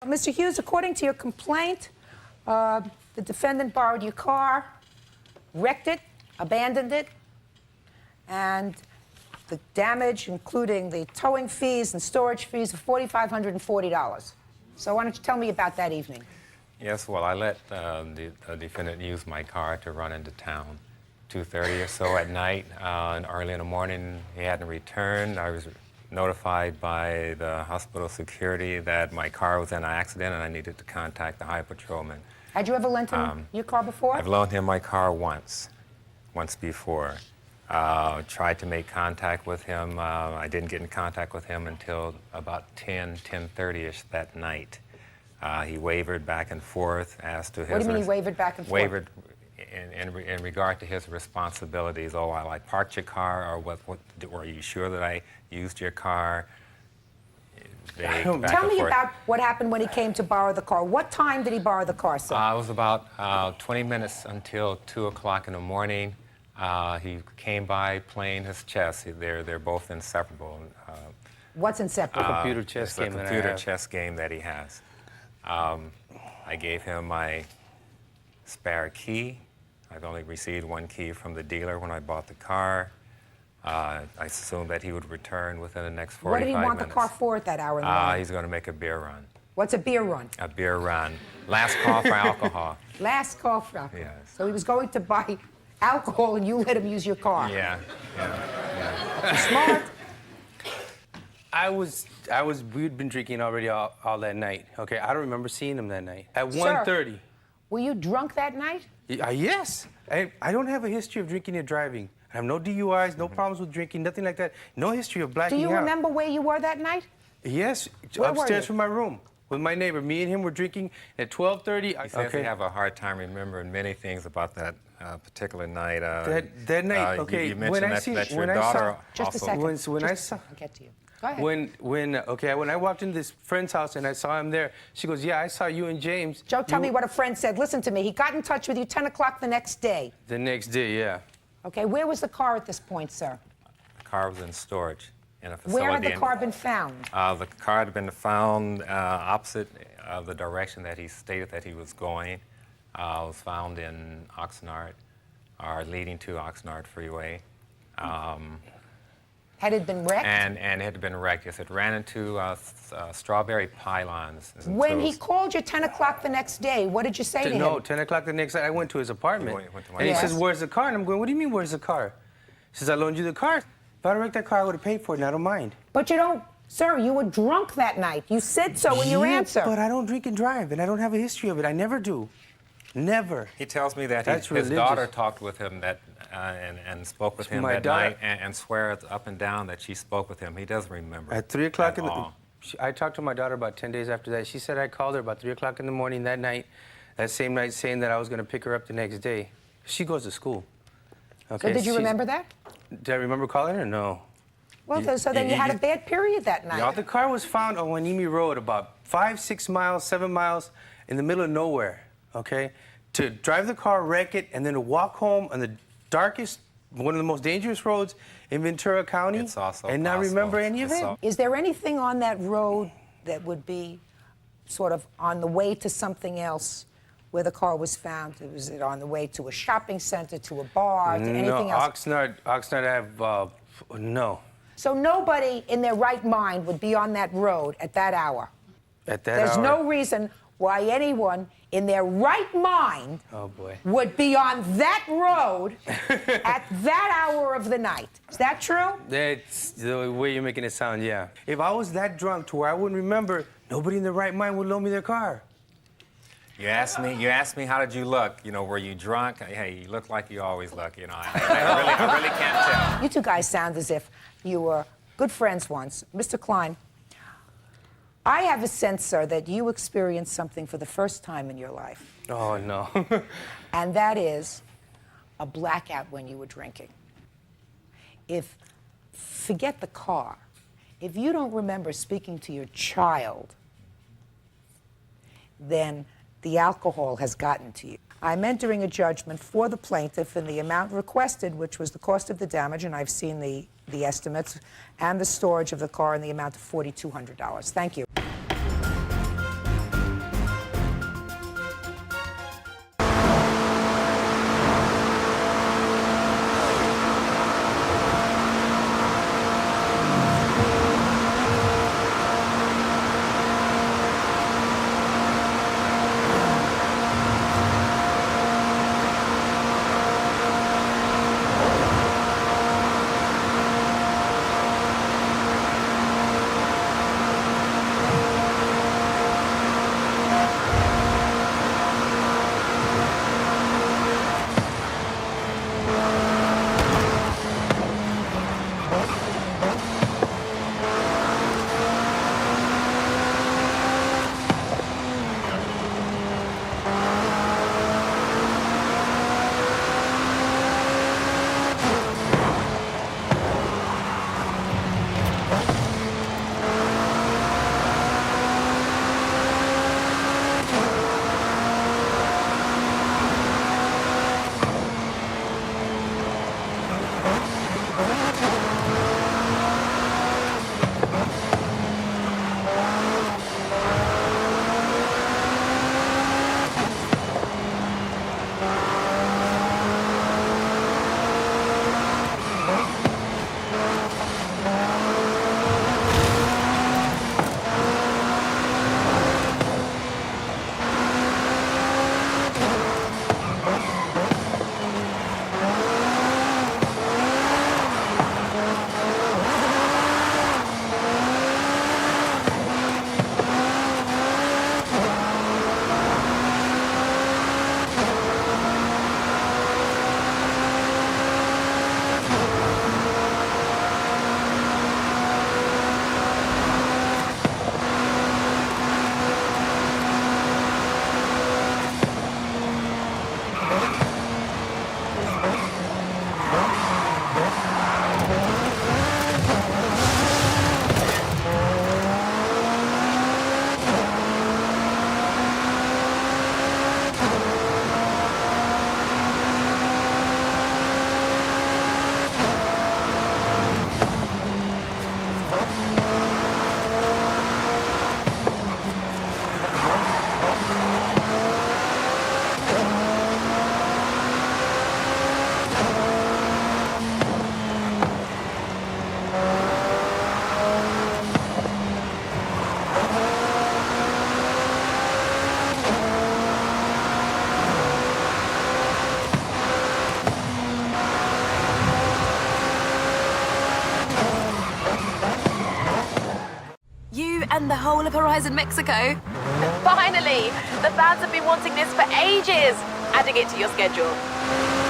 Mr. Hughes, according to your complaint, the defendant borrowed your car, wrecked it, abandoned it, and the damage, including the towing fees and storage fees, of $4,540. So why don't you tell me about that evening? Yes, well, I let the defendant use my car to run into town. 2:30 or so at night, and early in the morning, he hadn't returned. I was notified by the hospital security that my car was in an accident and I needed to contact the highway patrolman. Had you ever lent him your car before? I've loaned him my car once before. Tried to make contact with him. I didn't get in contact with him until about 10:30ish that night. He wavered back and forth as to his... What do you mean he wavered back and forth? Wavered in regard to his responsibilities. Oh, I parked your car, or were you sure that I used your car? Tell me about what happened when he came to borrow the car. What time did he borrow the car, sir? It was about 20 minutes until 2 o'clock in the morning. He came by playing his chess. They're both inseparable. What's inseparable? Computer chess game. It's a computer chess game that he has. I gave him my spare key. I've only received one key from the dealer when I bought the car. I assumed that he would return within the next 45 minutes. What did he want the car for at that hour in the morning? He's going to make a beer run. What's a beer run? A beer run. Last call for alcohol. Last call for alcohol. Yes. So he was going to buy alcohol and you let him use your car. Yeah. Smart. We'd been drinking already all that night. Okay, I don't remember seeing him that night. At 1:30. Were you drunk that night? Yes. I don't have a history of drinking and driving. I have no DUIs, no problems with drinking, nothing like that. No history of blacking out. Do you remember where you were that night? Yes, Where were upstairs you? from my room with my neighbor. Me and him were drinking at 12:30. He says he have a hard time remembering many things about that particular night. That night, okay. You mentioned that your daughter Just a also... second. When I saw... I'll get to you. Go ahead. When I walked into this friend's house and I saw him there, she goes, "Yeah, I saw you and James." Joe, tell me what a friend said. Listen to me. He got in touch with you 10 o'clock the next day. The next day, yeah. Okay, where was the car at this point, sir? The car was in storage in a facility. Where had the car been found? The car had been found opposite the direction that he stated that he was going. It was found in Oxnard, or leading to Oxnard Freeway. Had it been wrecked? And it had been wrecked. Yes, it ran into strawberry pylons. When he called you 10 o'clock the next day, what did you say to him? No, 10 o'clock the next night, I went to his apartment. And he says, "Where's the car?" And I'm going, "What do you mean, where's the car?" He says, "I loaned you the car. If I wrecked that car, I would have paid for it, and I don't mind." But you don't, sir, you were drunk that night. You said so in your answer. But I don't drink and drive, and I don't have a history of it. I never do. Never. He tells me that his daughter talked with him and spoke with him that night and swears up and down that she spoke with him. He doesn't remember. At 3 o'clock in the morning. I talked to my daughter about 10 days after that. She said I called her about 3 o'clock in the morning that night, that same night, saying that I was going to pick her up the next day. She goes to school. Okay, So did you remember that? Did I remember calling her? No. Well, so then you had a bad period that night. Yeah, the car was found on Wanimi Road, about 5, 6 miles, 7 miles in the middle of nowhere, okay? To drive the car, wreck it, and then to walk home on the darkest, one of the most dangerous roads in Ventura County, It's also and not remember any of it? Is there anything on that road that would be sort of on the way to something else where the car was found? Was it on the way to a shopping center, to a bar, to anything else? Oxnard Ave, no. So nobody in their right mind would be on that road at that hour? At that There's hour? no reason why anyone in their right mind would be on that road at that hour of the night. Is that true? That's the way you're making it sound, yeah. If I was that drunk to where I wouldn't remember, nobody in their right mind would loan me their car. You asked me how did you look? You know, were you drunk? Hey, you look like you always look. You know, I really can't tell. You two guys sound as if you were good friends once. Mr. Klein, I have a sense, sir, that you experienced something for the first time in your life. Oh, no. And that is a blackout when you were drinking. Forget the car. If you don't remember speaking to your child, then the alcohol has gotten to you. I'm entering a judgment for the plaintiff in the amount requested, which was the cost of the damage, and I've seen the estimates, and the storage of the car in the amount of $4,200. Thank you. whole of Horizon Mexico. Finally! The fans have been wanting this for ages. Adding it to your schedule.